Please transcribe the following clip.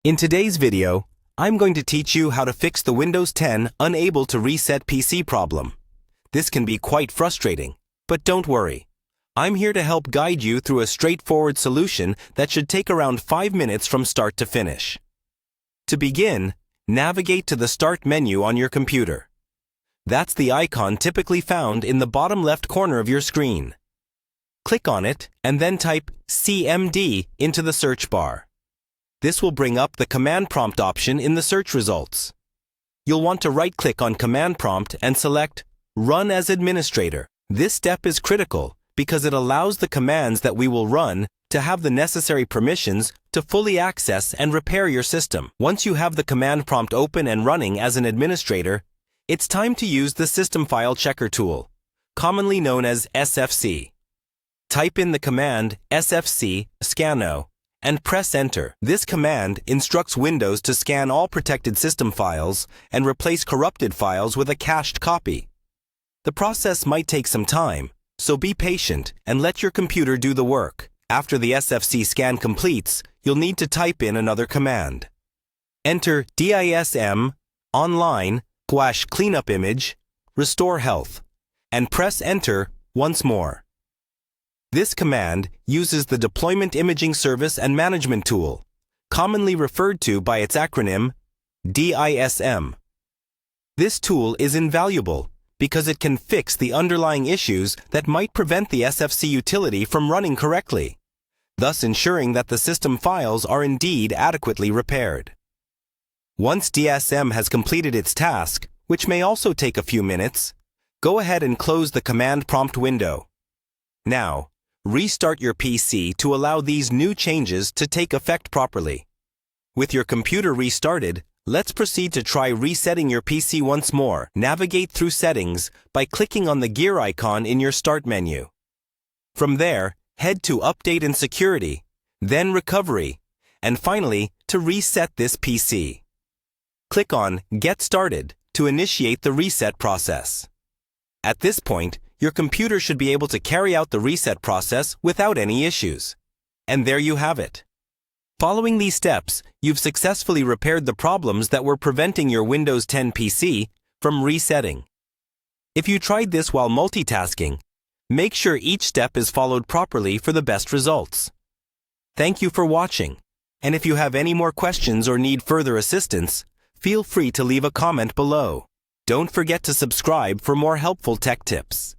In today's video, I'm going to teach you how to fix the Windows 10 unable to reset PC problem. This can be quite frustrating, but don't worry. I'm here to help guide you through a straightforward solution that should take around 5 minutes from start to finish. To begin, navigate to the Start menu on your computer. That's the icon typically found in the bottom left corner of your screen. Click on it and then type CMD into the search bar. This will bring up the command prompt option in the search results. You'll want to right-click on command prompt and select Run as Administrator. This step is critical because it allows the commands that we will run to have the necessary permissions to fully access and repair your system. Once you have the command prompt open and running as an administrator, it's time to use the System File Checker tool, commonly known as SFC. Type in the command SFC scanno and press Enter. This command instructs Windows to scan all protected system files and replace corrupted files with a cached copy. The process might take some time, so be patient and let your computer do the work. After the SFC scan completes, you'll need to type in another command. Enter DISM online / cleanup image restore health and press Enter once more. This command uses the Deployment Imaging Service and Management tool, commonly referred to by its acronym DISM. This tool is invaluable because it can fix the underlying issues that might prevent the SFC utility from running correctly, thus ensuring that the system files are indeed adequately repaired. Once DISM has completed its task, which may also take a few minutes, go ahead and close the command prompt window. Now, restart your PC to allow these new changes to take effect properly. With your computer restarted, let's proceed to try resetting your PC once more. Navigate through Settings by clicking on the gear icon in your Start menu. From there, head to Update and Security, then Recovery, and finally to reset this PC. Click on Get Started to initiate the reset process. At this point, your computer should be able to carry out the reset process without any issues. And there you have it. Following these steps, you've successfully repaired the problems that were preventing your Windows 10 PC from resetting. If you tried this while multitasking, make sure each step is followed properly for the best results. Thank you for watching, and if you have any more questions or need further assistance, feel free to leave a comment below. Don't forget to subscribe for more helpful tech tips.